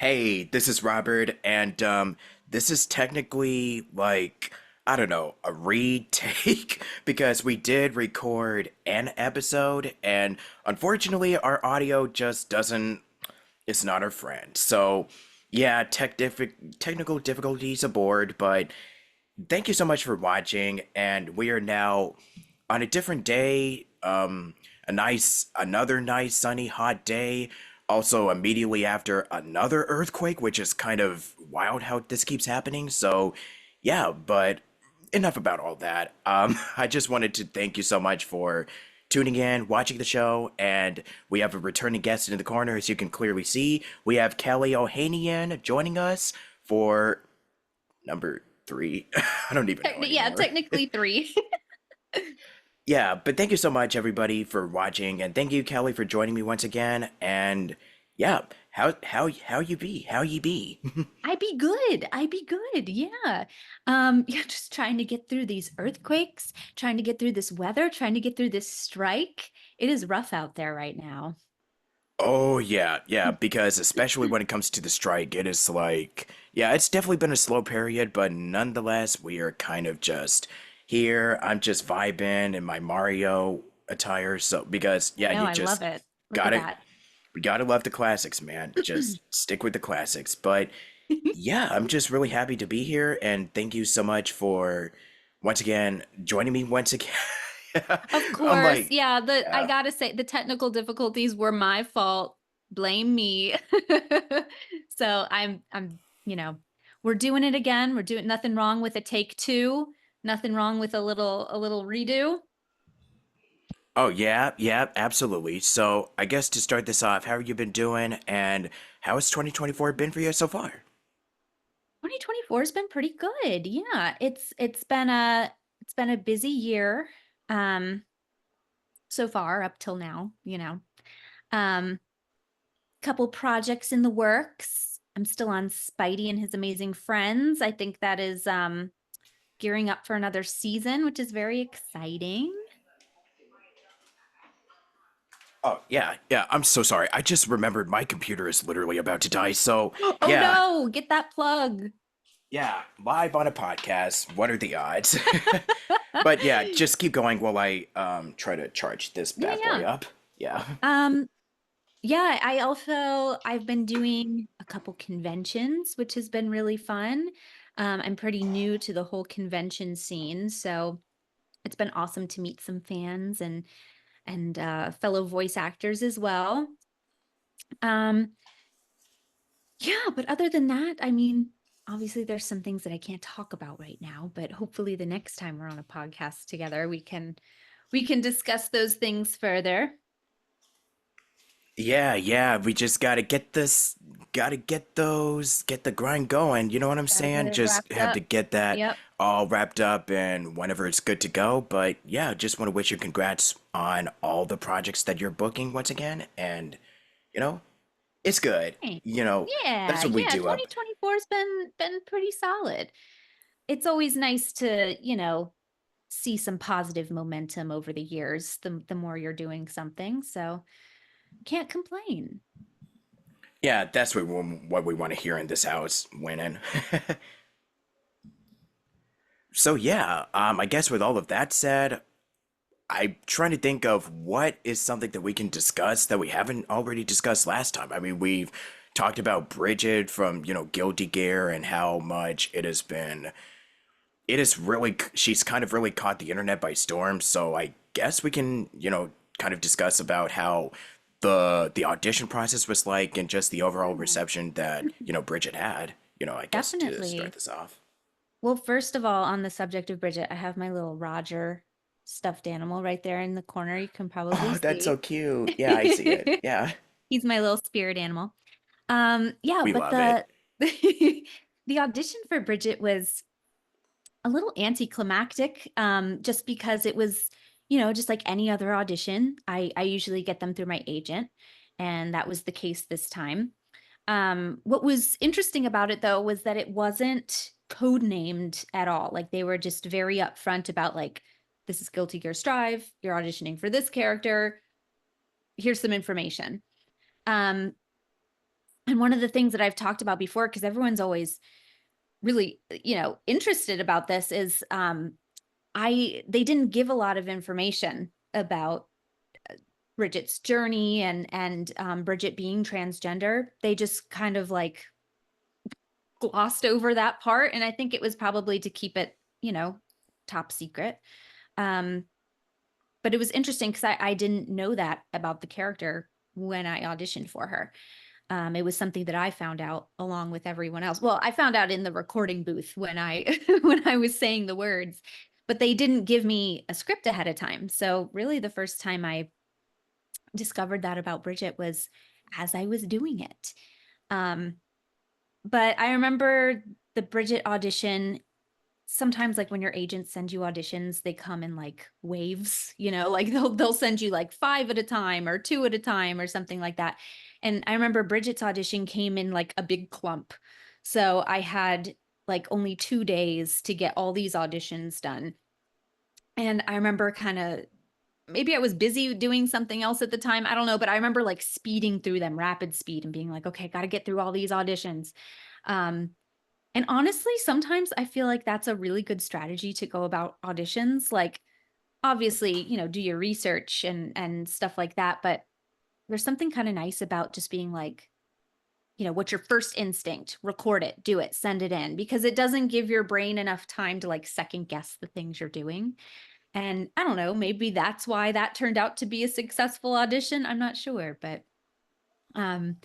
Hey, this is Robert, and this is technically like, I don't know, a retake because we did record an episode, and unfortunately, our audio just doesn't, it's not our friend. So, yeah, technical difficulties aboard, but thank you so much for watching, and we are now on a different day. Another nice, sunny, hot day. Also, immediately after another earthquake, which is kind of wild how this keeps happening. So, yeah, but enough about all that. I just wanted to thank you so much for tuning in, watching the show, and we have a returning guest in the corner, as you can clearly see. We have Kelly Ohanian joining us for number three. I don't even know Yeah, anymore. technically three. Yeah, but thank you so much, everybody, for watching, and thank you, Kelly, for joining me once again. And yeah, how you be? How you be? I be good. I be good. Yeah. Yeah, just trying to get through these earthquakes, trying to get through this weather, trying to get through this strike. It is rough out there right now. Oh yeah, yeah, because especially when it comes to the strike, it is like, yeah, it's definitely been a slow period, but nonetheless, we are kind of just here. I'm just vibing in my Mario attire, so because I yeah, know, you I love just it. Look at gotta that. we gotta love the classics, man. Just stick with the classics. But yeah, I'm just really happy to be here, and thank you so much for once again joining me once again. Of I'm course. like, Yeah, I yeah. gotta say the technical difficulties were my fault. Blame me. So I'm, we're doing it again. We're doing nothing wrong with a take two, nothing wrong with a little redo. Oh yeah, yeah, absolutely. So I guess to start this off, how have you been doing, and how has 2024 been for you so far? 2024 has been pretty good. Yeah, it's been a busy year um so far up till now. Um Couple projects in the works. I'm still on Spidey and His Amazing Friends. I think that is gearing up for another season, which is very exciting. Oh yeah, yeah. I'm so sorry. I just remembered my computer is literally about to die. So Oh yeah, no, get that plug. yeah. Live on a podcast. What are the odds? But yeah, just keep going while I try to charge this Yeah, bad boy yeah. up. Yeah. Um Yeah, I've been doing a couple conventions, which has been really fun. I'm pretty new to the whole convention scene, so it's been awesome to meet some fans and fellow voice actors as well. Um, yeah, but other than that, I mean, obviously there's some things that I can't talk about right now, but hopefully the next time we're on a podcast together, we can discuss those things further. Yeah, yeah, we just gotta get those, get the grind going. You know what I'm Gotta get saying? it Just wrapped have to up. get that Yep. all wrapped up and whenever it's good to go. But yeah, just want to wish you congrats on all the projects that you're booking once again. And, you know, it's good. Thanks. You know, that's Yeah, what we yeah, do up. 2024's been pretty solid. It's always nice to see some positive momentum over the years, the more you're doing something. So can't complain. Yeah, that's what we want to hear in this house, winning. So yeah, I guess with all of that said, I'm trying to think of what is something that we can discuss that we haven't already discussed last time. I mean, we've talked about Bridget from, Guilty Gear and how much it is really, she's kind of really caught the internet by storm. So I guess we can, kind of discuss about how the audition process was like and just the overall Yeah, reception that, Bridget had, I guess to start definitely. this off. Well, first of all, on the subject of Bridget, I have my little Roger stuffed animal right there in the corner. You can probably Oh, that's so see. cute. Yeah, I see it. Yeah, He's my little spirit animal. Yeah, we but love it. the audition for Bridget was a little anticlimactic, just because it was, just like any other audition. I usually get them through my agent, and that was the case this time. What was interesting about it though was that it wasn't code named at all. Like they were just very upfront about like, this is Guilty Gear Strive, you're auditioning for this character, here's some information. Um, And one of the things that I've talked about before, because everyone's always really, interested about this, is I they didn't give a lot of information about Bridget's journey and Bridget being transgender. They just kind of like glossed over that part, and I think it was probably to keep it, top secret. Um, but it was interesting because I didn't know that about the character when I auditioned for her. It was something that I found out along with everyone else. Well, I found out in the recording booth when I when I was saying the words, but they didn't give me a script ahead of time. So really the first time I discovered that about Bridget was as I was doing it. Um, but I remember the Bridget audition. Sometimes like when your agents send you auditions, they come in like waves, like they'll send you like 5 at a time or 2 at a time or something like that. And I remember Bridget's audition came in like a big clump. So I had like only 2 days to get all these auditions done. And I remember kind of, maybe I was busy doing something else at the time. I don't know, but I remember like speeding through them, rapid speed, and being like, okay, got to get through all these auditions. Um, and honestly, sometimes I feel like that's a really good strategy to go about auditions. Like, obviously, do your research and stuff like that, but there's something kind of nice about just being like, what's your first instinct? Record it, do it, send it in, because it doesn't give your brain enough time to like second guess the things you're doing. And I don't know, maybe that's why that turned out to be a successful audition. I'm not sure, but um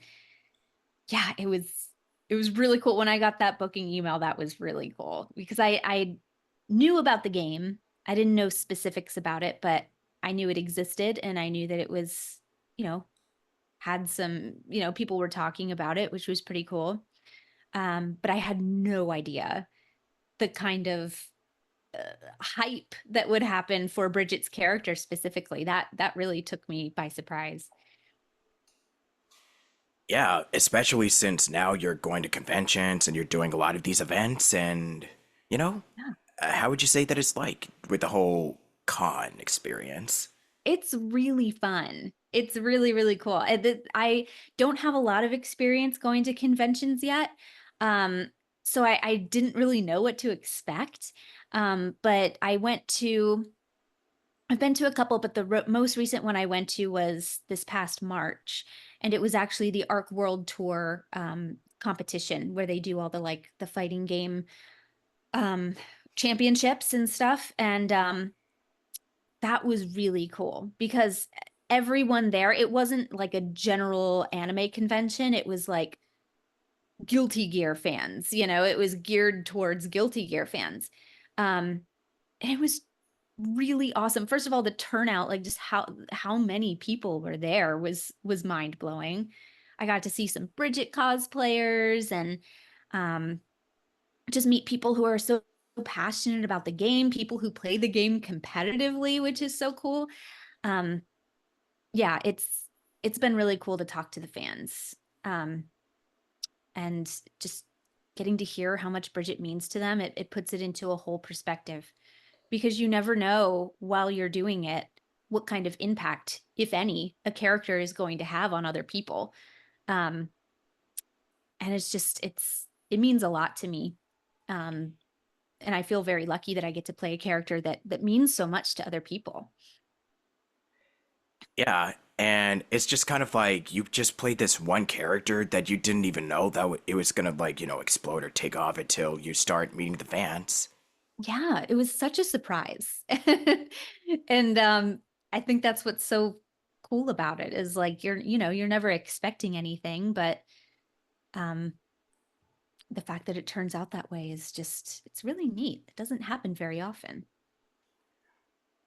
yeah, it was really cool when I got that booking email. That was really cool because I knew about the game. I didn't know specifics about it, but I knew it existed and I knew that it was, you know, had some, people were talking about it, which was pretty cool. But I had no idea the kind of uh, hype that would happen for Bridget's character specifically. That really took me by surprise. Yeah, especially since now you're going to conventions and you're doing a lot of these events, and you know, Yeah. how would you say that it's like with the whole con experience? It's really fun. It's really, really cool. I don't have a lot of experience going to conventions yet. Um, so I didn't really know what to expect. But I've been to a couple, but the most recent one I went to was this past March, and it was actually the Arc World Tour competition where they do all the like the fighting game um, championships and stuff. And that was really cool because everyone there, it wasn't like a general anime convention. It was like Guilty Gear fans, it was geared towards Guilty Gear fans. Um, and it was really awesome. First of all, the turnout, like just how many people were there was mind blowing. I got to see some Bridget cosplayers and um, just meet people who are so passionate about the game, people who play the game competitively, which is so cool. Um, yeah, it's been really cool to talk to the fans. Um, and just getting to hear how much Bridget means to them, it puts it into a whole perspective because you never know while you're doing it what kind of impact, if any, a character is going to have on other people. Um, and it means a lot to me. Um, and I feel very lucky that I get to play a character that means so much to other people. Yeah, and it's just kind of like you just played this one character that you didn't even know that it was gonna like, explode or take off until you start meeting the fans. Yeah, it was such a surprise. And I think that's what's so cool about it is like you're never expecting anything, but um the fact that it turns out that way is just it's really neat. It doesn't happen very often.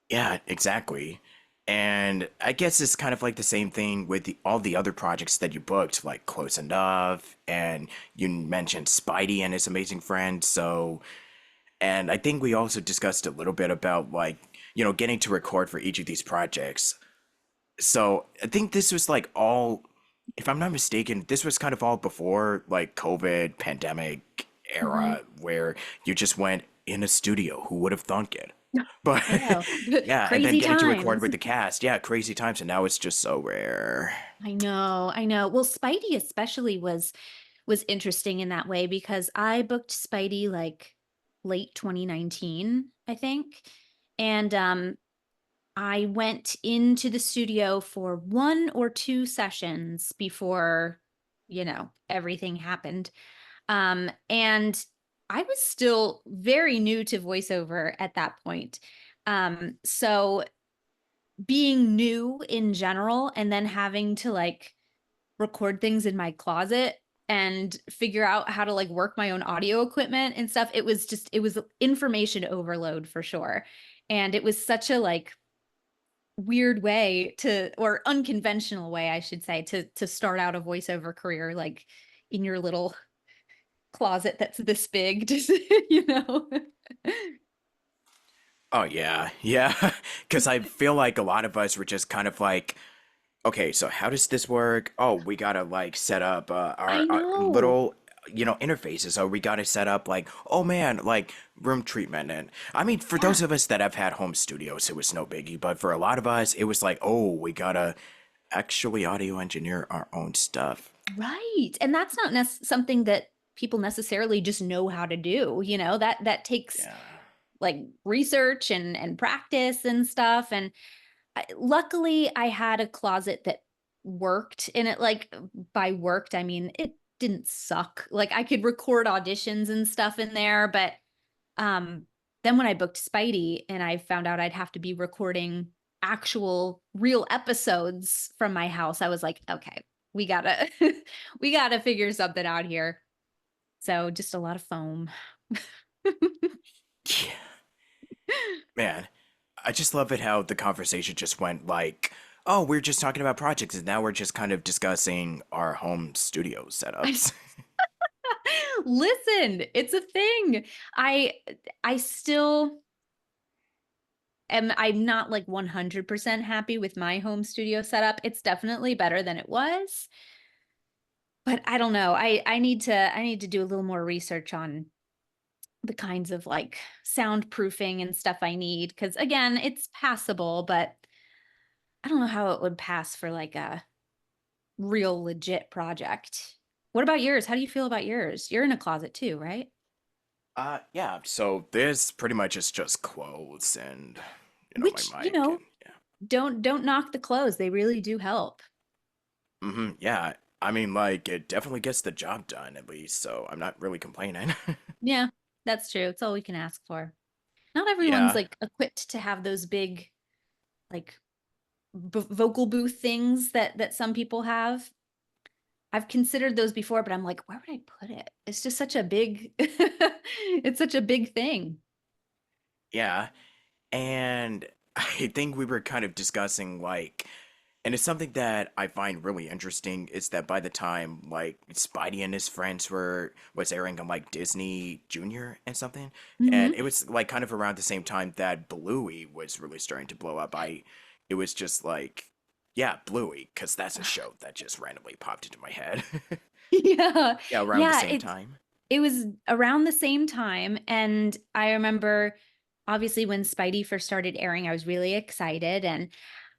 Yeah, exactly. And I guess it's kind of like the same thing with all the other projects that you booked, like Close Enough, and you mentioned Spidey and his amazing friend. So, and I think we also discussed a little bit about like, getting to record for each of these projects. So I think this was like all, if I'm not mistaken, this was kind of all before like COVID pandemic Mhm. era where you just went in a studio. Who would have thunk it? But I know. yeah, and then Crazy getting to record times. with the cast, yeah, crazy times, and now it's just so rare. I know, I know. Well, Spidey especially was interesting in that way because I booked Spidey like late 2019, I think. And I went into the studio for one or two sessions before, everything happened. And I was still very new to voiceover at that point. So being new in general and then having to like record things in my closet and figure out how to like work my own audio equipment and stuff, it was information overload for sure. And it was such a like weird way to, or unconventional way I should say, to start out a voiceover career like in your little closet that's this big, just you know. Oh yeah, yeah. Because I feel like a lot of us were just kind of like, okay, so how does this work? Oh, we gotta like set up I our know. little, interfaces. So we gotta set up like, oh man, like room treatment. And I mean, for Yeah. those of us that have had home studios, it was no biggie. But for a lot of us, it was like, oh, we gotta actually audio engineer our own stuff. Right. And that's not something that people necessarily just know how to do, that takes Yeah. like research and practice and stuff. And luckily I had a closet that worked, and it like, by worked I mean it didn't suck. Like I could record auditions and stuff in there, but um then when I booked Spidey and I found out I'd have to be recording actual real episodes from my house, I was like, okay, we gotta we gotta figure something out here. So just a lot of foam. Yeah. Man, I just love it how the conversation just went like, oh, we're just talking about projects, and now we're just kind of discussing our home studio setups. Listen, it's a thing. I still I'm not like 100% happy with my home studio setup. It's definitely better than it was, but I don't know. I need to do a little more research on the kinds of like soundproofing and stuff I need, cuz again, it's passable, but I don't know how it would pass for like a real legit project. What about yours? How do you feel about yours? You're in a closet too, right? Yeah, so this pretty much is just clothes and, my Which, mic and yeah. don't knock the clothes. They really do help. Yeah. I mean, like, it definitely gets the job done at least, so I'm not really complaining. Yeah, that's true. It's all we can ask for. Not everyone's Yeah. like equipped to have those big like vocal booth things that some people have. I've considered those before, but I'm like, where would I put it? It's just such a big it's such a big thing. Yeah. And I think we were kind of discussing like, and it's something that I find really interesting is that by the time like Spidey and his friends was airing on like Disney Junior and something, and Hmm. it was like kind of around the same time that Bluey was really starting to blow up. It was just like, yeah, Bluey, because that's a show that just randomly popped into my head. Yeah. Yeah, around the Yeah, same time. it was around the same time, and I remember obviously when Spidey first started airing, I was really excited. And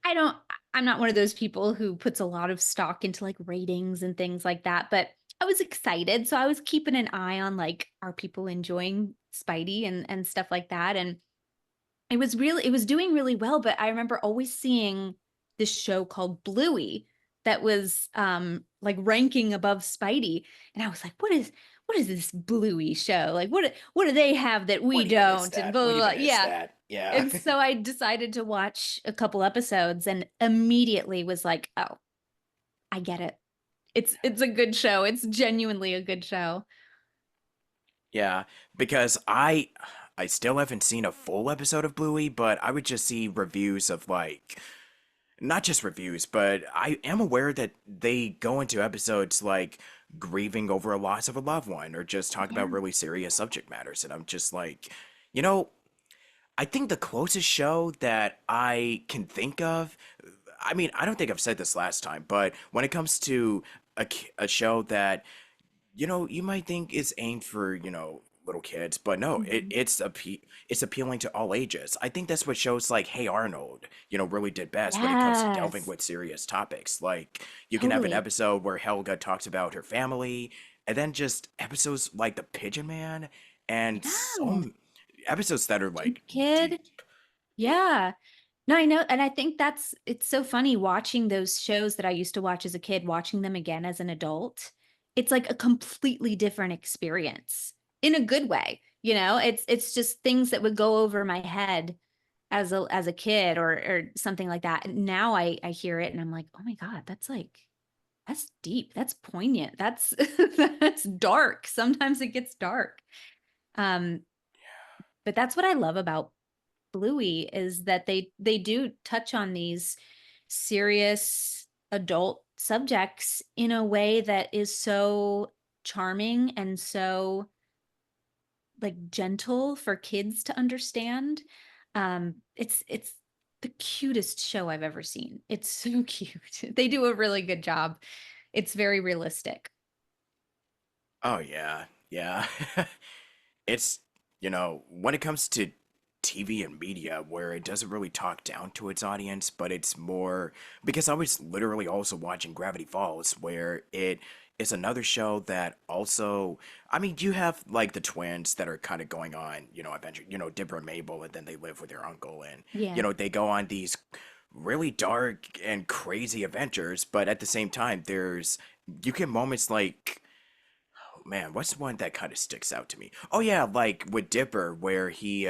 I don't I'm not one of those people who puts a lot of stock into like ratings and things like that, but I was excited, so I was keeping an eye on like, are people enjoying Spidey and stuff like that. And it was doing really well, but I remember always seeing this show called Bluey that was like ranking above Spidey, and I was like, what is this Bluey show? Like what do they have that we What even is don't? And that? blah What blah, blah. even is Yeah. that? Yeah. And so I decided to watch a couple episodes and immediately was like, "Oh, I get it. It's a good show. It's genuinely a good show." Yeah, because I still haven't seen a full episode of Bluey, but I would just see reviews of like not just reviews, but I am aware that they go into episodes like grieving over a loss of a loved one or just talk about Yeah. really serious subject matters and I'm just like, you know, I think the closest show that I can think of, I mean, I don't think I've said this last time, but when it comes to a show that you might think is aimed for, little kids, but no, Mhm. it's appealing to all ages. I think that's what shows like Hey Arnold, really did best when it comes to delving Yes, with serious topics. Like you can have an totally. episode where Helga talks about her family, and then just episodes like The Pigeon Man and Yeah. some episodes that are Pink like Kid. deep. Yeah. No, I know. And I think it's so funny watching those shows that I used to watch as a kid, watching them again as an adult. It's like a completely different experience in a good way. It's just things that would go over my head as a kid or something like that. And now I hear it and I'm like, oh my God, that's deep. That's poignant. That's that's dark. Sometimes it gets dark. Um, but that's what I love about Bluey is that they do touch on these serious adult subjects in a way that is so charming and so like gentle for kids to understand. It's the cutest show I've ever seen. It's so cute. They do a really good job. It's very realistic. Oh yeah, yeah. It's, when it comes to TV and media where it doesn't really talk down to its audience, but it's more because I was literally also watching Gravity Falls, where it is another show that also, I mean, you have like the twins that are kind of going on, adventure, Dipper and Mabel, and then they live with their uncle, and, Yeah. they go on these really dark and crazy adventures, but at the same time, you get moments like, man, what's the one that kind of sticks out to me? Oh yeah, like with Dipper, where he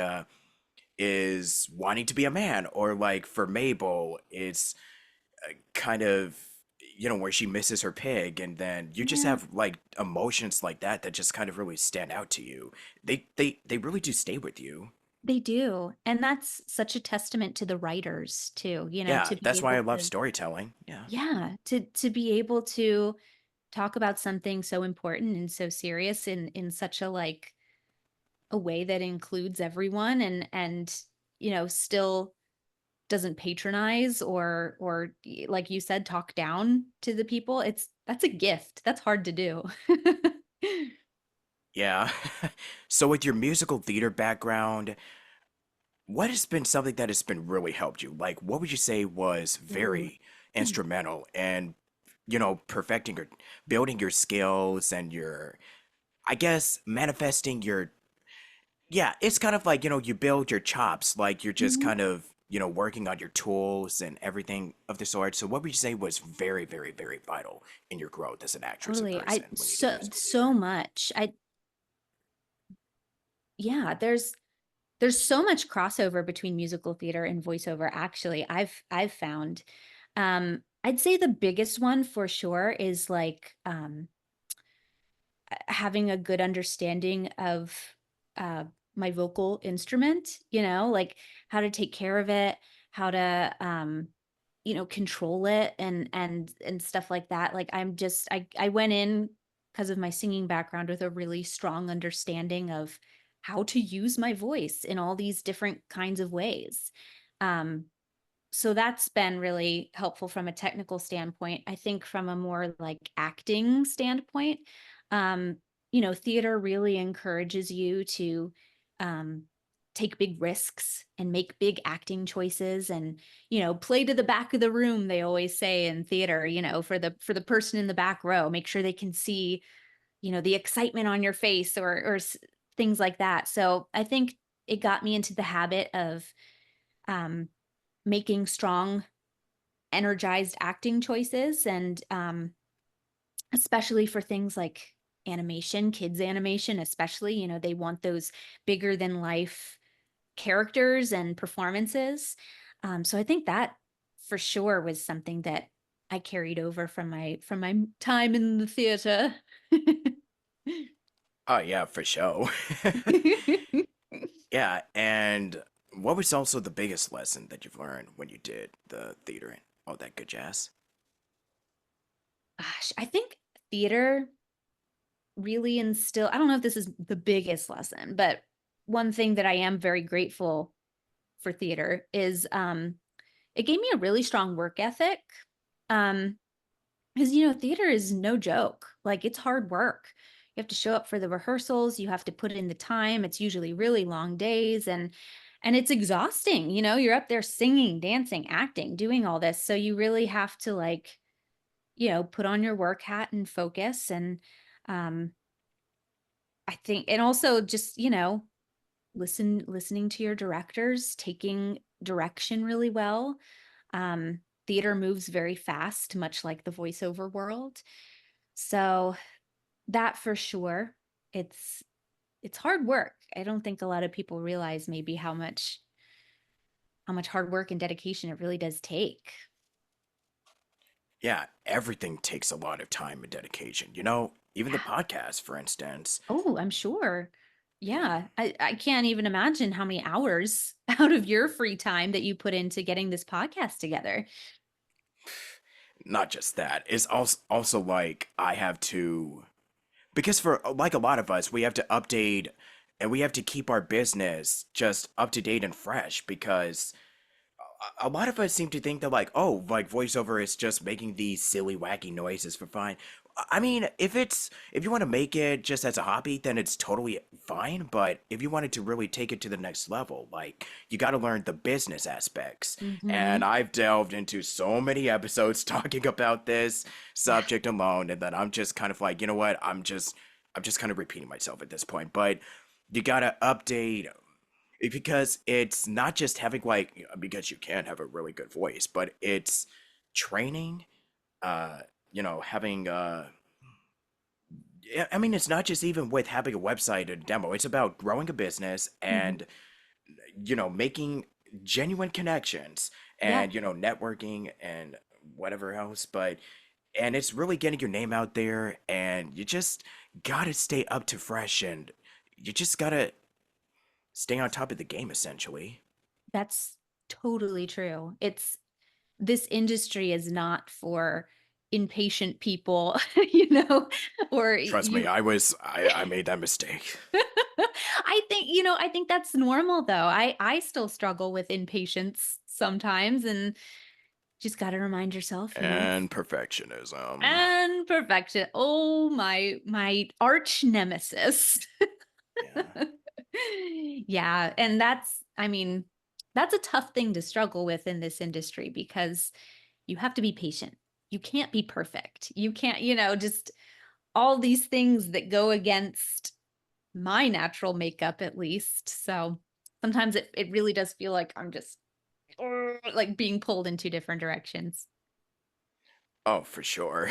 is wanting to be a man, or like for Mabel, it's kind of where she misses her pig, and then you just Yeah, have like emotions like that that just kind of really stand out to you. They really do stay with you. they do. And that's such a testament to the writers too, Yeah, to be that's why able I love to storytelling. Yeah. yeah, to be able to talk about something so important and so serious in such a way that includes everyone and still doesn't patronize or like you said talk down to the people. That's a gift. That's hard to do. Yeah. So with your musical theater background, what has been something that has been really helped you? Like, what would you say was Ooh. very instrumental in, perfecting or building your skills and I guess, manifesting yeah, it's kind of like, you build your chops, like you're just Mhm. kind of, working on your tools and everything of the sort. So what would you say was very, very, very vital in your growth as an actress and Totally. I person when you did so musical so theater? much. I Yeah, there's so much crossover between musical theater and voiceover actually. I've found I'd say the biggest one for sure is like having a good understanding of uh, my vocal instrument, like how to take care of it, how to control it and stuff like that. Like I went in because of my singing background with a really strong understanding of how to use my voice in all these different kinds of ways. Um, so that's been really helpful from a technical standpoint. I think from a more like acting standpoint, um, theater really encourages you to um, take big risks and make big acting choices and play to the back of the room, they always say in theater, for the person in the back row, make sure they can see the excitement on your face or things like that. So I think it got me into the habit of um, making strong, energized acting choices, and especially for things like animation, kids animation, especially, they want those bigger than life characters and performances. So I think that for sure was something that I carried over from my time in the theater. Oh yeah, for sure. Yeah, and what was also the biggest lesson that you've learned when you did the theater and all that good jazz? Gosh, I think theater really instill I don't know if this is the biggest lesson, but one thing that I am very grateful for theater is it gave me a really strong work ethic. Because theater is no joke. Like it's hard work. you have to show up for the rehearsals, you have to put in the time. It's usually really long days, and it's exhausting, you're up there singing, dancing, acting, doing all this. So you really have to like, put on your work hat and focus. And um I think, and also just, listening to your directors, taking direction really well. Theater moves very fast, much like the voiceover world. So that for sure, it's it's hard work. I don't think a lot of people realize maybe how much hard work and dedication it really does take. Yeah, everything takes a lot of time and dedication. Even the Yeah. podcast, for instance. Oh, I'm sure. Yeah, Yeah. I can't even imagine how many hours out of your free time that you put into getting this podcast together. not just that. It's also like I have to, because for like a lot of us, we have to update and we have to keep our business just up to date and fresh because a lot of us seem to think that like, oh, like voiceover is just making these silly wacky noises for fun. I mean, if you want to make it just as a hobby, then it's totally fine. But if you wanted to really take it to the next level, like you got to learn the business aspects. And Mhm. I've delved into so many episodes talking about this Yeah. subject alone, and then I'm just kind of like, you know what? I'm just kind of repeating myself at this point. But you gotta update because it's not just having like because you can have a really good voice, but it's training, uh having yeah, I mean it's not just even with having a website and demo. It's about growing a business Mhm. and making genuine connections Yeah. and networking and whatever else, but and it's really getting your name out there, and you just gotta stay up to fresh, and you just gotta stay on top of the game essentially. That's totally true. This industry is not for impatient people, or Trust me, you I made that mistake. I think that's normal though. I still struggle with impatience sometimes, and just got to remind yourself, And perfectionism. and perfection. Oh, my arch nemesis. Yeah. Yeah, and I mean, that's a tough thing to struggle with in this industry because you have to be patient. You can't be perfect. You can't, just all these things that go against my natural makeup at least. So sometimes it really does feel like I'm just like being pulled in two different directions. Oh, for sure.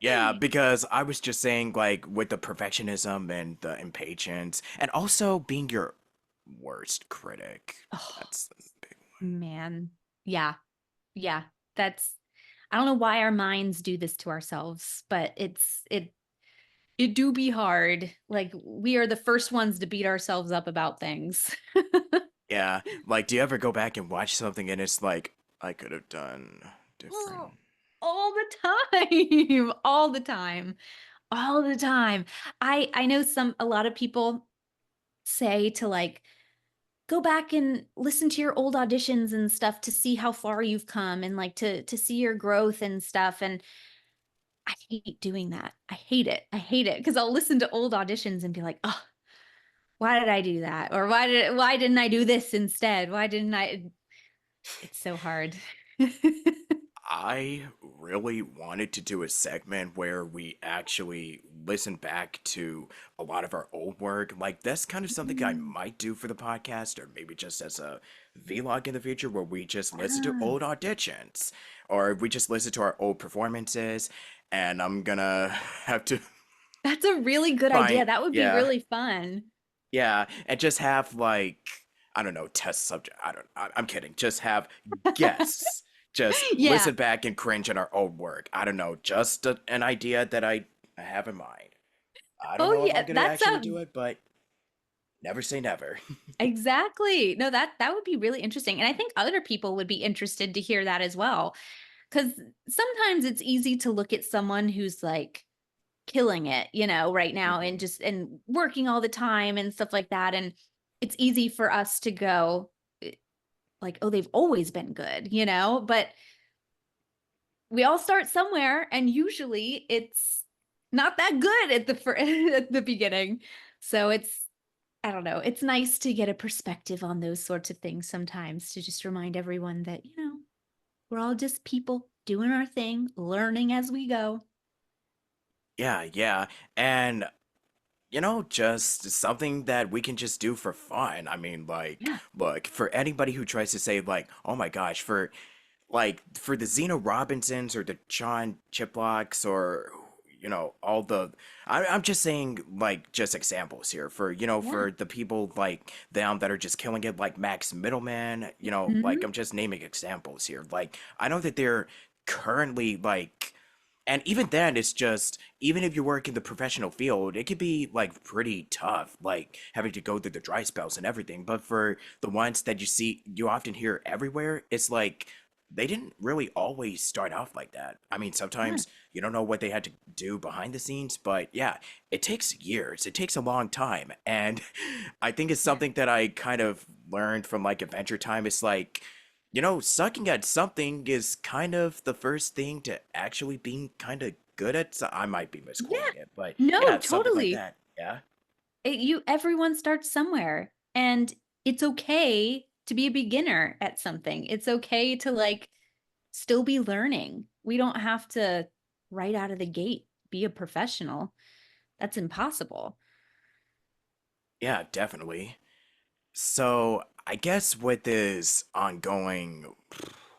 Yeah, because I was just saying, like, with the perfectionism and the impatience, and also being your worst critic. Oh, That's a big man. Yeah. Yeah. That's I don't know why our minds do this to ourselves, but it do be hard. Like we are the first ones to beat ourselves up about things. yeah. Like, do you ever go back and watch something and it's like, I could have done Oh, different? all the time. All the time. All the time. I know a lot of people say to like go back and listen to your old auditions and stuff to see how far you've come and like to see your growth and stuff. And I hate doing that. I hate it. I hate it because I'll listen to old auditions and be like, oh, why did I do that? Or why didn't I do this instead? Why didn't I? It's so hard. I really wanted to do a segment where we actually listen back to a lot of our old work. Like, that's kind of something I Mm, might do for the podcast, or maybe just as a vlog in the future where we just listen to yeah. old auditions, or we just listen to our old performances. And I'm gonna have to That's a really good idea. find, That would be yeah, really fun. yeah, and just have like I don't know, test subject. I'm kidding. Just have guests. Just Yeah. listen back and cringe at our own work. I don't know. Just an idea that I have in mind. I don't Oh, know if I'm yeah. gonna That actually sounds do it, but never say never. exactly. No, that would be really interesting. And I think other people would be interested to hear that as well. Because sometimes it's easy to look at someone who's like killing it, right now and Hmm. just and working all the time and stuff like that. And it's easy for us to go like, oh, they've always been good, but we all start somewhere and usually it's not that good at at the beginning. So it's I don't know. It's nice to get a perspective on those sorts of things sometimes to just remind everyone that, we're all just people doing our thing, learning as we go. Yeah, yeah. And just something that we can just do for fun. I mean, like, Yeah. look, for anybody who tries to say, like, oh my gosh, for the Zeno Robinsons or the John Chiplocks or all I'm just saying like just examples here for Yeah. for the people like them that are just killing it like Max Middleman, like Mhm. I'm just naming examples here. Like I know that they're currently like, and even then it's just, even if you work in the professional field, it could be like pretty tough, like having to go through the dry spells and everything. But for the ones that you often hear everywhere, it's like they didn't really always start off like that. I mean, Yeah. sometimes you don't know what they had to do behind the scenes, but yeah, it takes years. It takes a long time. And I think it's Yeah. something that I kind of learned from like Adventure Time. It's like, sucking at something is kind of the first thing to actually being kind of good at. I might be Yeah. misquoting it, but No, yeah, something like totally. that. Yeah. Everyone starts somewhere, and it's okay to be a beginner at something. It's okay to like still be learning. We don't have to right out of the gate be a professional. That's impossible. Yeah, definitely. So I guess with this ongoing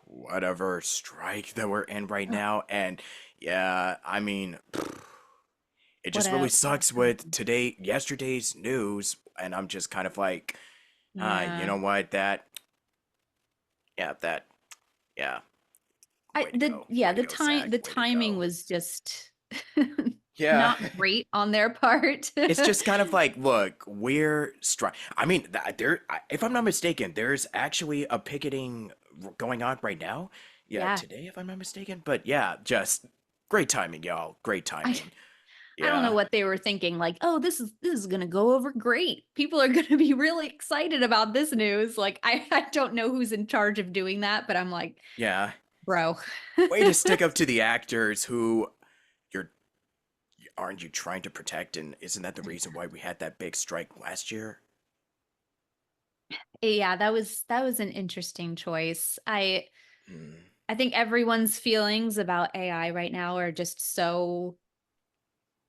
whatever strike that we're in right Ugh, now, and yeah, I mean, it what just really else has sucks with happened? yesterday's news, and I'm just kind of like, you Yeah. know what, yeah, that, yeah, I way to the go, yeah, way to go, the Zach, way to timing go. was just Yeah. not great on their part. It's just kind of like, look, we're I mean, if I'm not mistaken, there's actually a picketing going on right now. Yeah, Yeah. today, if I'm not mistaken. But yeah, just great timing, y'all. Great I timing. I don't know Yeah, what they were thinking, like, "Oh, this is gonna go over great. People are gonna be really excited about this news." Like, I don't know who's in charge of doing that, but I'm like, yeah. "Bro." Way to stick up to the actors who you're aren't you trying to protect? And isn't that the reason why we had that big strike last year? Yeah, that was an interesting choice. Hmm. I think everyone's feelings about AI right now are just so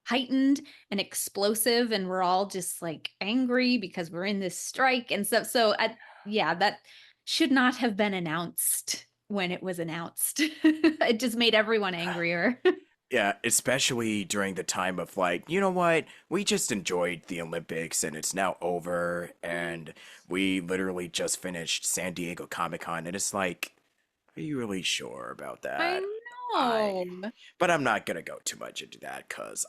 heightened and explosive, and we're all just like angry because we're in this strike and stuff. Yeah, that should not have been announced when it was announced. It just made everyone angrier. Yeah, especially during the time of like, you know what? We just enjoyed the Olympics and it's now over, and we literally just finished San Diego Comic-Con, and it's like, are you really sure about I that? I know. but I'm not gonna go too much into that because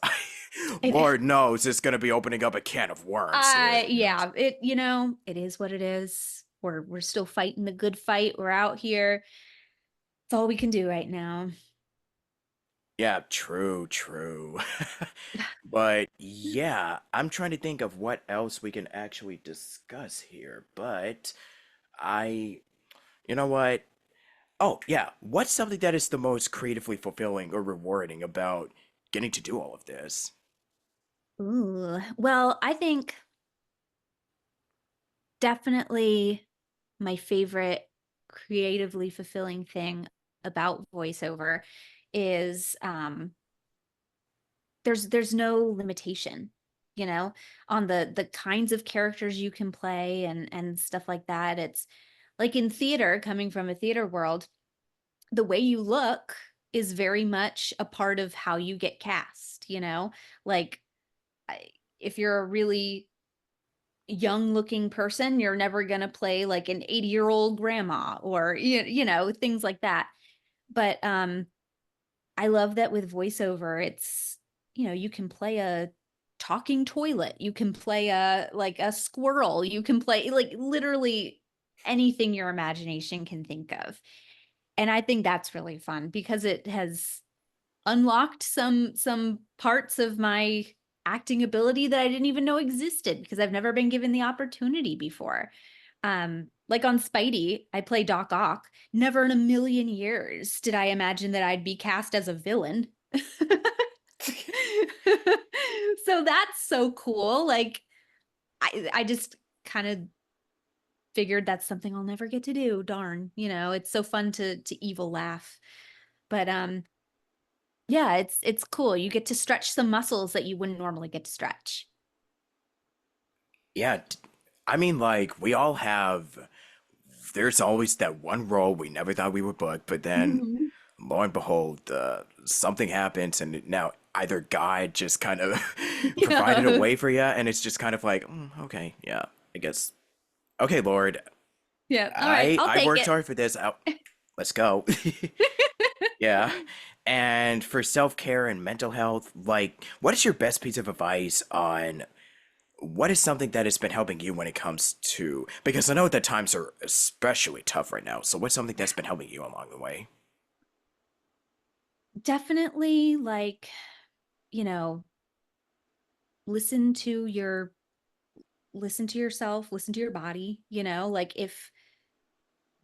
It, Lord knows it's gonna be opening up a can of worms here. yeah, it is what it is. We're still fighting the good fight. We're out here. It's all we can do right now. Yeah, true, true. But yeah, I'm trying to think of what else we can actually discuss here, but I you know what? Oh, yeah. What's something that is the most creatively fulfilling or rewarding about getting to do all of this? Ooh. Well, I think definitely my favorite creatively fulfilling thing about voiceover is there's no limitation, you know, on the kinds of characters you can play and stuff like that. It's like in theater, coming from a theater world, the way you look is very much a part of how you get cast, you know? Like I, if you're a really young looking person, you're never going to play like an 80-year-old grandma or things like that. But I love that with voiceover, it's you can play a talking toilet, you can play a like a squirrel, you can play like literally anything your imagination can think of. And I think that's really fun because it has unlocked some parts of my acting ability that I didn't even know existed because I've never been given the opportunity before. Like on Spidey, I play Doc Ock. Never in a million years did I imagine that I'd be cast as a villain. So that's so cool. Like I just kind of figured that's something I'll never get to do. Darn, it's so fun to evil laugh. But yeah, it's cool. You get to stretch some muscles that you wouldn't normally get to stretch. Yeah, I mean, like, we all have, there's always that one role we never thought we would book, but then Mhm. lo and behold, something happens, and now either God just kind of provided a Yeah. way for you, and it's just kind of like, okay, yeah, I guess, okay, Lord, Yeah. All right, I I'll I take worked it. hard for this. Let's go. Yeah. And for self-care and mental health, like, what is your best piece of advice on what is something that has been helping you when it comes to, because I know that times are especially tough right now. So what's something that's been helping you along the way? Definitely like, you know, listen to your listen to yourself, listen to your body, like if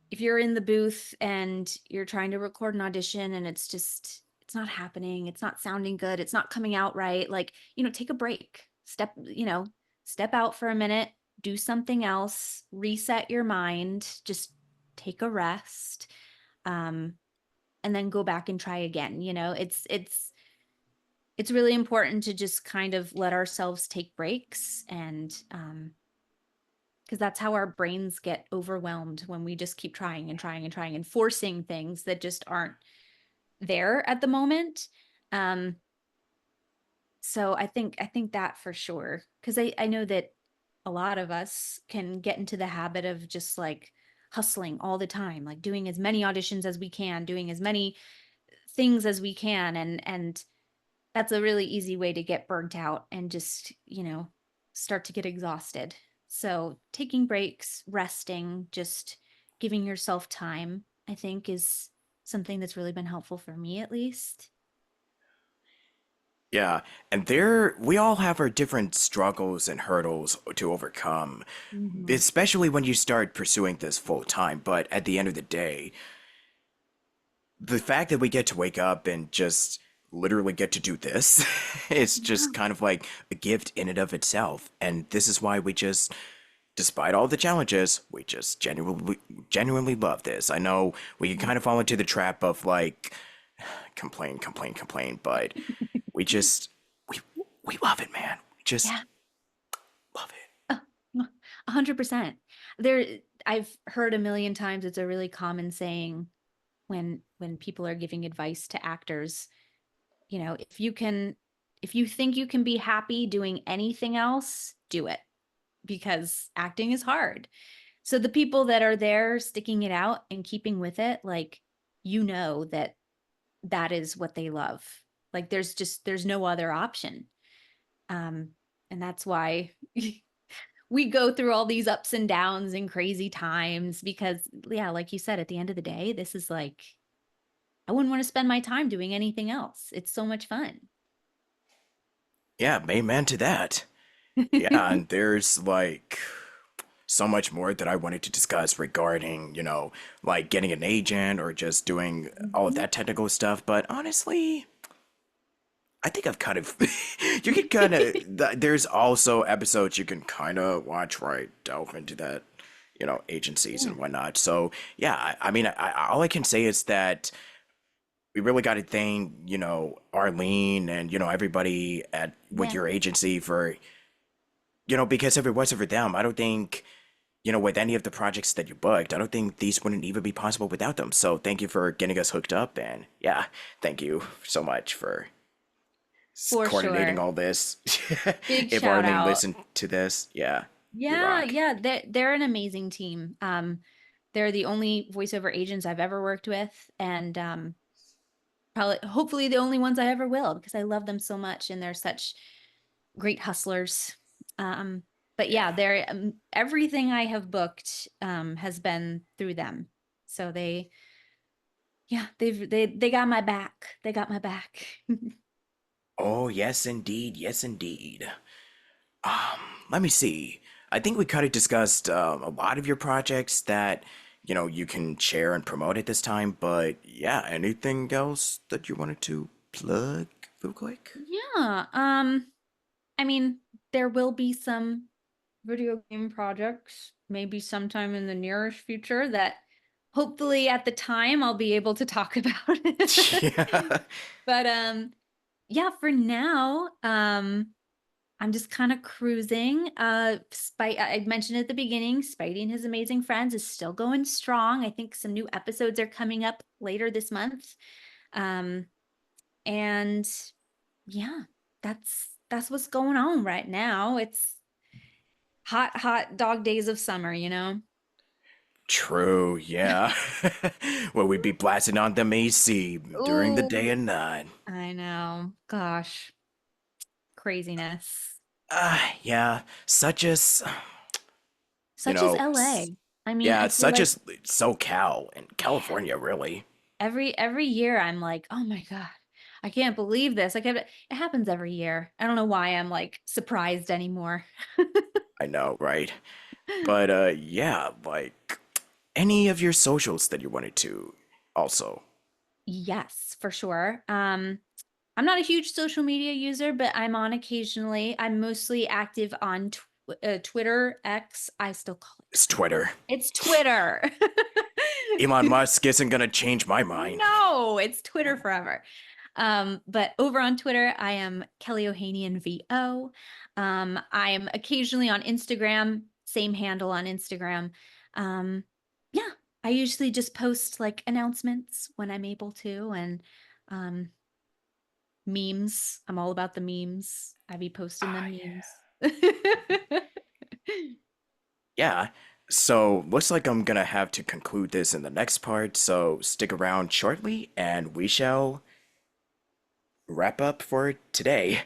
you're in the booth and you're trying to record an audition and it's not happening, it's not sounding good, it's not coming out right, like, take a break. Step out for a minute, do something else, reset your mind, just take a rest. Um and then go back and try again. It's really important to just kind of let ourselves take breaks and because that's how our brains get overwhelmed when we just keep trying and trying and trying and forcing things that just aren't there at the moment. Um, so I think that for sure because I know that a lot of us can get into the habit of just like hustling all the time, like doing as many auditions as we can, doing as many things as we can, and that's a really easy way to get burnt out and just, start to get exhausted. So, taking breaks, resting, just giving yourself time, I think is something that's really been helpful for me at least. Yeah, and we all have our different struggles and hurdles to overcome, Mhm. especially when you start pursuing this full time. But at the end of the day, the fact that we get to wake up and just literally get to do this is Yeah. just kind of like a gift in and of itself. And this is why we just, despite all the challenges, we just genuinely love this. I know we can kind of fall into the trap of like complain, complain, complain, but we just we we love it, man. We just Yeah. love it. Oh, 100%. There I've heard a million times it's a really common saying when people are giving advice to actors, if you think you can be happy doing anything else, do it because acting is hard. So the people that are there sticking it out and keeping with it, like, that that is what they love. Like there's no other option. Um and that's why we go through all these ups and downs and crazy times because yeah, like you said, at the end of the day, this is like I wouldn't want to spend my time doing anything else. It's so much fun. Yeah, amen to that. Yeah, and there's like so much more that I wanted to discuss regarding, like getting an agent or just doing all of Mhm. that technical stuff. But honestly, I think I've kind of, you can kind of, there's also episodes you can kind of watch where I delve into that, agencies Yeah. and whatnot. So yeah, I mean, all I can say is that we really got to thank, Arlene and, everybody at with Yeah. your agency for, because if it wasn't for them, I don't think, with any of the projects that you booked, I don't think these wouldn't even be possible without them. So thank you for getting us hooked up, and yeah, thank you so much for For coordinating sure. all this. Big If shout Arlene out. listened to this, yeah, you Yeah, rock. yeah, they're an amazing team. They're the only voiceover agents I've ever worked with, and probably hopefully the only ones I ever will because I love them so much and they're such great hustlers. Um, but yeah, Yeah. they're everything I have booked has been through them. So yeah, they got my back. They got my back. Oh, yes, indeed. Yes, indeed. Um, Let me see. I think we kind of discussed a lot of your projects that, you can share and promote at this time. But yeah, anything else that you wanted to plug real quick? Yeah. I mean, there will be some video game projects, maybe sometime in the nearest future that hopefully at the time I'll be able to talk about it. Yeah. But yeah, for now, I'm just kind of cruising. I mentioned at the beginning, Spidey and His Amazing Friends is still going strong. I think some new episodes are coming up later this month. Um, and yeah, that's what's going on right now. It's hot, hot dog days of summer, you know? True, yeah. Well, we'd be blasting on them AC during the day Ooh, and night. I know. Gosh, craziness. Yeah, such as, Such as LA. I mean, yeah, I feel such like as SoCal and yeah, California, really. every year I'm like, "Oh my God, I can't believe this." Like it happens every year. I don't know why I'm like surprised anymore. I know, right? But, yeah, like, any of your socials that you wanted to also. Yes, for sure. I'm not a huge social media user, but I'm on occasionally. I'm mostly active on Twitter, X. I still call it It's Twitter. Twitter. It's Twitter. Elon Musk isn't gonna change my mind. No, it's Twitter forever. But over on Twitter, I am Kelly Ohanian VO. I am occasionally on Instagram, same handle on Instagram. Um, yeah, I usually just post like announcements when I'm able to, and um, memes. I'm all about the memes. I be posting Ah, them yeah. memes. Yeah. So, looks like I'm gonna have to conclude this in the next part, so stick around shortly and we shall wrap up for today.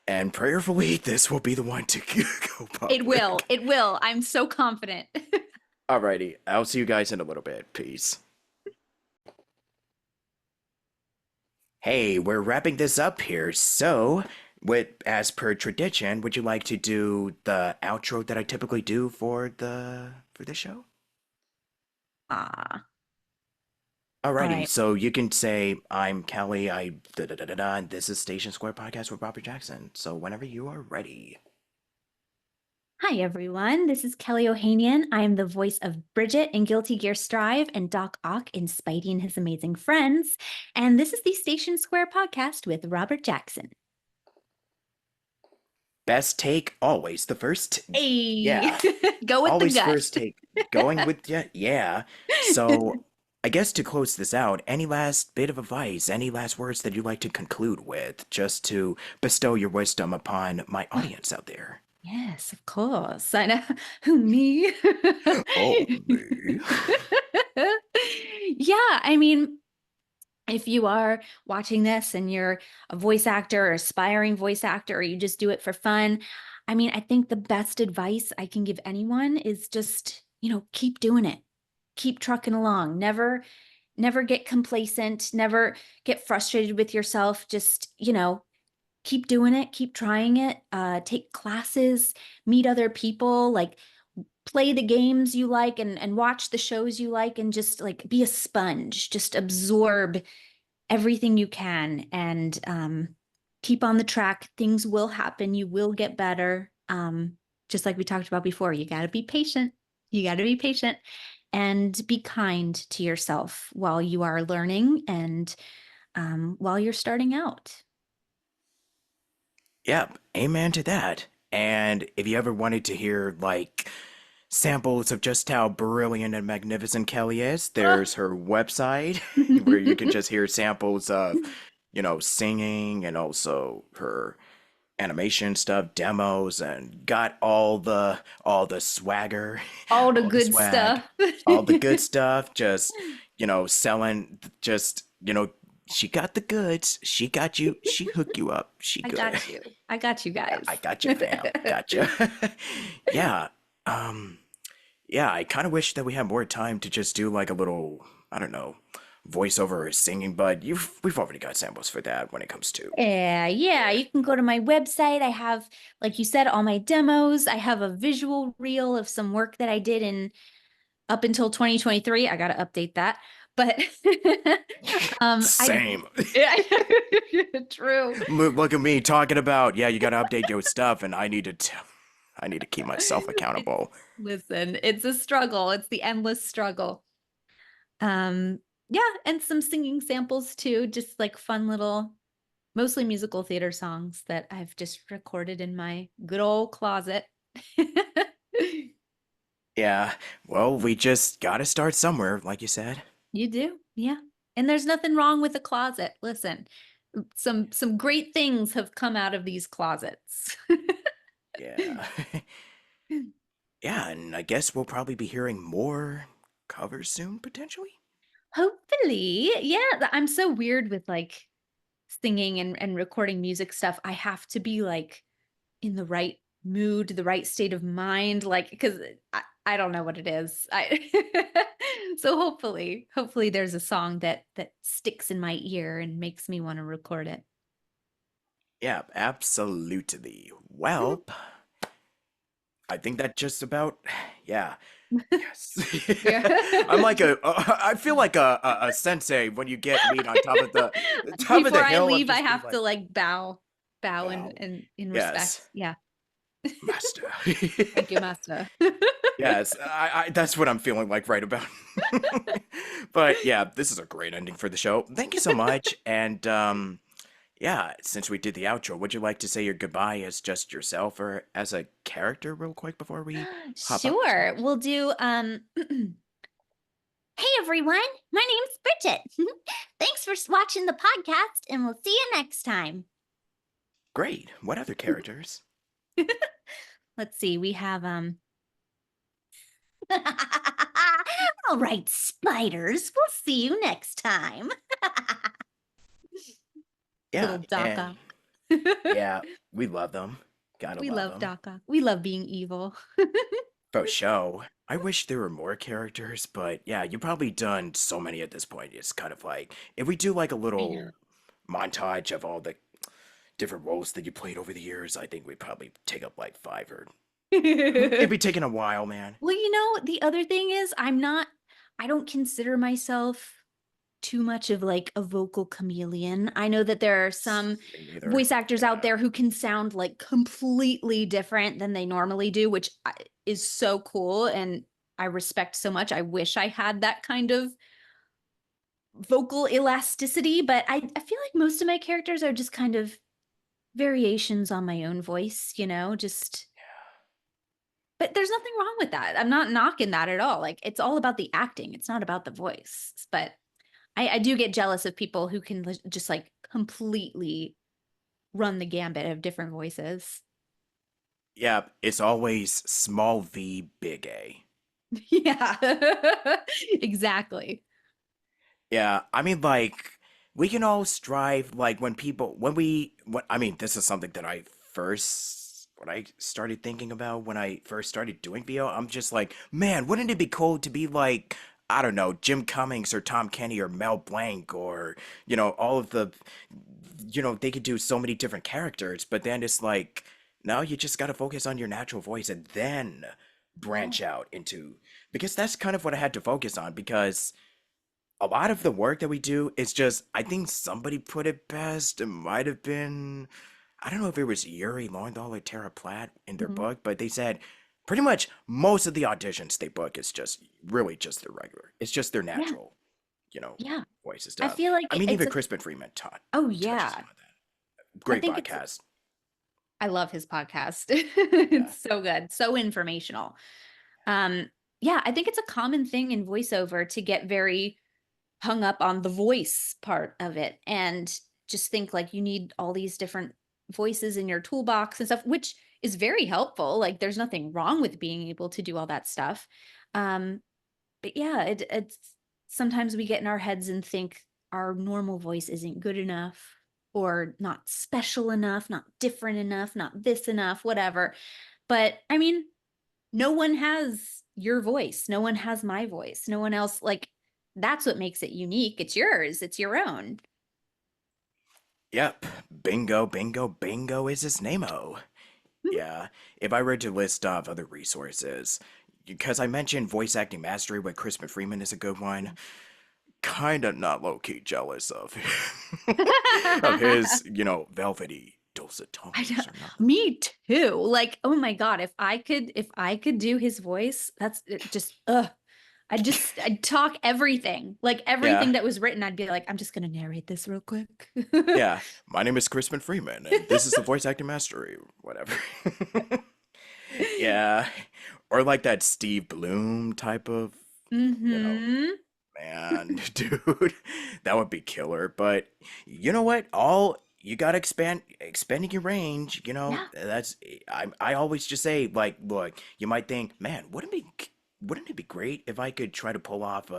And prayerfully, this will be the one to go It will. public. It will. I'm so confident. Alrighty, I'll see you guys in a little bit. Peace. Hey, we're wrapping this up here, so, with as per tradition, would you like to do the outro that I typically do for this show? Ah, all Alrighty, right. so you can say I'm Kelly, I da da da da da, and this is Station Square Podcast with Robert Jackson. So whenever you are ready. Hi, everyone. This is Kelly Ohanian. I am the voice of Bridget in Guilty Gear Strive and Doc Ock in Spidey and His Amazing Friends. And this is the Station Square podcast with Robert Jackson. Best take, always the first. Hey, Yeah, go with the always gut. first take. Going with ya, yeah. So I guess to close this out, any last bit of advice, any last words that you'd like to conclude with, just to bestow your wisdom upon my audience out there? Yes, of course. I know. Who, me? Oh, me. Yeah, I mean, if you are watching this and you're a voice actor or aspiring voice actor, or you just do it for fun, I mean, I think the best advice I can give anyone is just, keep doing it. Keep trucking along. Never get complacent, never get frustrated with yourself. Just, keep doing it, keep trying it. Take classes, meet other people, like play the games you like and watch the shows you like, and just like be a sponge, just absorb everything you can, and keep on the track. Things will happen. You will get better. Just like we talked about before, you got to be patient. You got to be patient and be kind to yourself while you are learning, and while you're starting out. Yep, amen to that. And if you ever wanted to hear, like, samples of just how brilliant and magnificent Kelly is, there's her website where you can just hear samples of, singing and also her animation stuff, demos, and got all the swagger, All the all the good swag, stuff. all the good stuff, just, selling just, she got the goods. She got you. She hooked you up. She I good. got you. I got you I guys. got you, fam. Gotcha. Yeah. Um, yeah, I kind of wish that we had more time to just do like a little, I don't know, voiceover or singing, but we've already got samples for that when it comes to. Yeah, you can go to my website. I have, like you said, all my demos. I have a visual reel of some work that I did in up until 2023. I got to update that. But I Same. yeah, true. Look at me talking about, yeah, you got to update your stuff, and I need to keep myself It, accountable. listen, it's a struggle. It's the endless struggle. Um, yeah, and some singing samples too, just like fun little, mostly musical theater songs that I've just recorded in my good old closet. Yeah, well, we just got to start somewhere, like you said. You do, yeah. And there's nothing wrong with a closet. Listen, some great things have come out of these closets. Yeah. Yeah, and I guess we'll probably be hearing more covers soon, potentially. Hopefully, yeah. I'm so weird with like singing and recording music stuff. I have to be like in the right mood, the right state of mind, like because I don't know what it is. I so hopefully there's a song that sticks in my ear and makes me want to record it. Yeah, absolutely. Well, I think that just about, yeah. Yes. Yeah. I'm like I feel like a sensei when you get meat on top of the top of Before the I hill of leave, I just being have to like, like bow wow, and in respect. yes, Yeah. master. Thank you, master. Yes, that's what I'm feeling like right about. But yeah, this is a great ending for the show. Thank you so much. And yeah, since we did the outro, would you like to say your goodbye as just yourself or as a character real quick before we hop out? Sure. We'll do Hey everyone, my name's Bridget. Thanks for watching the podcast and we'll see you next time. Great. What other characters? Let's see. We have All right, spiders. We'll see you next time. Yeah, Little and Daka. yeah, we love them. Gotta We love love them. Daka. We love being evil. For show. I wish there were more characters, but yeah, you've probably done so many at this point. It's kind of like if we do like a I know. little montage of all the different roles that you played over the years, I think we'd probably take up like five or it'd be taking a while, man. Well, the other thing is I don't consider myself too much of like a vocal chameleon. I know that there are some Me neither. voice actors out Yeah. there who can sound like completely different than they normally do, which is so cool and I respect so much. I wish I had that kind of vocal elasticity, but I feel like most of my characters are just kind of variations on my own voice, just but there's nothing wrong with that. I'm not knocking that at all. Like it's all about the acting. It's not about the voice. But I do get jealous of people who can just like completely run the gambit of different voices. Yeah, it's always small V, big A. Yeah, exactly. Yeah, I mean, like, we can all strive, like, I mean, this is something that when I started thinking about when I first started doing VO, I'm just like, man, wouldn't it be cool to be like, I don't know, Jim Cummings or Tom Kenny or Mel Blanc or, all of they could do so many different characters, but then it's like, no, you just gotta focus on your natural voice and then Yeah. branch out because that's kind of what I had to focus on because a lot of the work that we do is just I think somebody put it best. It might have been I don't know if it was Yuri Lowenthal or Tara Platt in their Mhm. book, but they said pretty much most of the auditions they book is just really just their regular. It's just their Yeah. natural, you know, Yeah. voice and I stuff. feel like I mean, it's even a Crispin Freeman oh touches yeah. on that. I Great think it's podcast. I love his podcast. Yeah. It's so good, so informational. Um, yeah, I think it's a common thing in voiceover to get very hung up on the voice part of it and just think like you need all these different voices in your toolbox and stuff, which is very helpful. Like there's nothing wrong with being able to do all that stuff. Um, but yeah, it's sometimes we get in our heads and think our normal voice isn't good enough or not special enough, not different enough, not this enough, whatever. But I mean, no one has your voice. No one has my voice. No one else like that's what makes it unique. It's yours. It's your own. Yep. Bingo, bingo, bingo is his name-o. Yeah, if I were to list off other resources, because I mentioned voice acting mastery with Crispin Freeman is a good one. kind of not low key jealous of of his, velvety dulcet I know. tones or nothing. Me too. Like, oh my God, if I could do his voice, that's it just I'd talk everything. Like Yeah, everything that was written, I'd be like, I'm just gonna narrate this real quick. yeah. My name is Crispin Freeman, and this is the voice acting mastery, whatever. Yeah, or like that Steve Bloom type of, you know, Mm-hmm. man, dude, that would be killer. But you know what? All you gotta expanding your range. Yeah. That's I always just say like, look, you might think, man, wouldn't it be great if I could try to pull off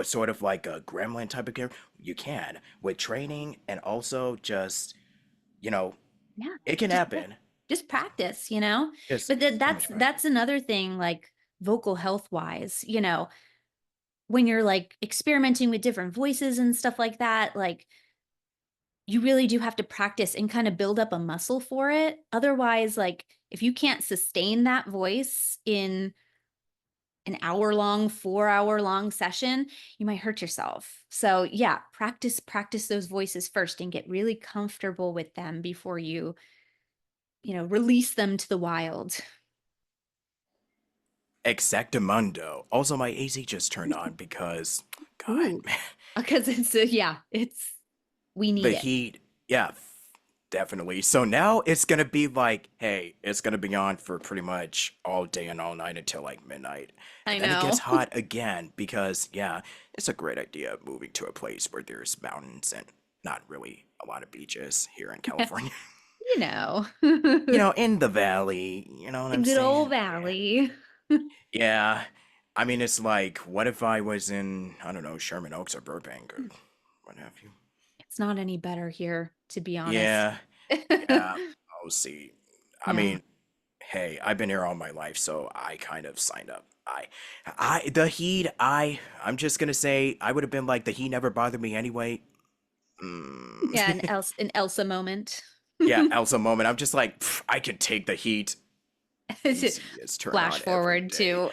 sort of like a gremlin type of character? You can with training and also just you know, Yeah. it can Just pra- happen. just practice, you know? Just But that so that's much that's practice. another thing, like vocal health wise, when you're like experimenting with different voices and stuff like that, like you really do have to practice and kind of build up a muscle for it. Otherwise, like if you can't sustain that voice in an hour long, 4 hour long session, you might hurt yourself. So, yeah, practice those voices first and get really comfortable with them before you release them to the wild. Exactamundo. Also, my AC just turned on because, God, Ooh, man, because yeah, we the need it. heat. Yeah, definitely. So now it's gonna be like, hey, it's gonna be on for pretty much all day and all night until like midnight, I and then it gets know. hot again because, yeah, it's a great idea moving to a place where there's mountains and not really a lot of beaches here in California. You know, the In the valley. You know what I'm good old saying? Yeah. valley. Yeah. I mean, it's like, what if I was in, I don't know, Sherman Oaks or Burbank or what have you? It's not any better here, to be honest. Yeah, yeah. I'll see. I Yeah, mean, hey, I've been here all my life, so I kind of signed up. The heat, I'm just gonna say, I would have been like, the heat never bothered me anyway. yeah, Mm. An Elsa moment. Yeah, Elsa moment. I'm just like, "Pff, I can take the heat. AC is turned Flash on every forward day. to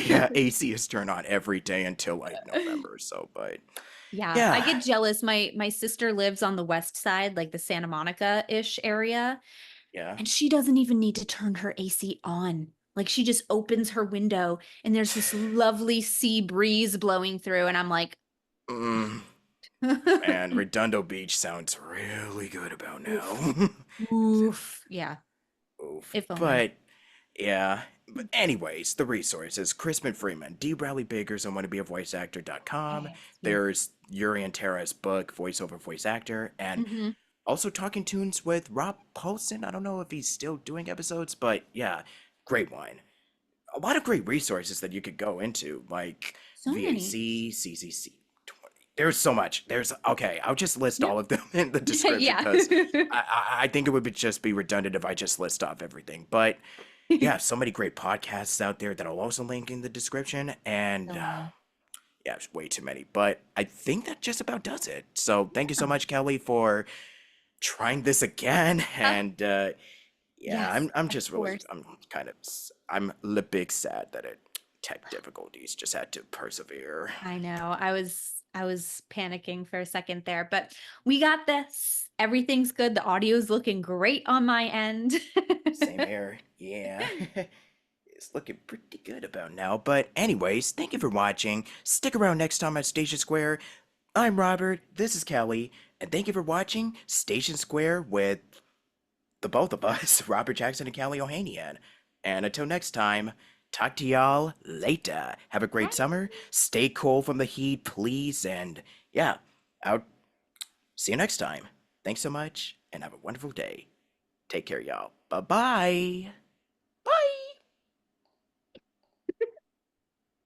Yeah, AC is turned on every day until like November. So, but Yeah, I yeah, get jealous. My sister lives on the west side, like the Santa Monica-ish area, yeah. and she doesn't even need to turn her AC on. Like she just opens her window and there's this lovely sea breeze blowing through and I'm like, Mm, man, Redondo Beach sounds really good about oof. now. Oof. Yeah, Oof. if only. But yeah. But anyways, the resources. Crispin Freeman, D. Bradley Bakers on wannabeavoiceactor.com. Yes. Yeah. There's Yuri and Tara's book, Voiceover Voice Actor, and Hmm. also Talking Tunes with Rob Paulson. I don't know if he's still doing episodes, but yeah, great one. A lot of great resources that you could go into, like So many. VAC, CCC. 20. There's so much. There's okay. I'll just list Yeah. all of them in the description Yeah. because I think it would just be redundant if I just list off everything. But yeah, so many great podcasts out there that I'll also link in the description, and So many. yeah, it's way too many. But I think that just about does it. So thank you so Yeah. much, Kelly, for trying this again, Uh, and yeah, yes, I'm of just really course. I'm kind of I'm a big sad that it tech difficulties just had to persevere. I know. I was panicking for a second there, but we got this. Everything's good. The audio's looking great on my end. Same here. Yeah. It's looking pretty good about now. But anyways, thank you for watching. Stick around next time at Station Square. I'm Robert, this is Kelly, and thank you for watching Station Square with the both of us, Robert Jackson and Kelly Ohanian. And until next time, talk to y'all later. Have a great Bye. summer. Stay cool from the heat, please. And yeah, I'll see you next time. Thanks so much, and have a wonderful day. Take care, y'all. Bye bye.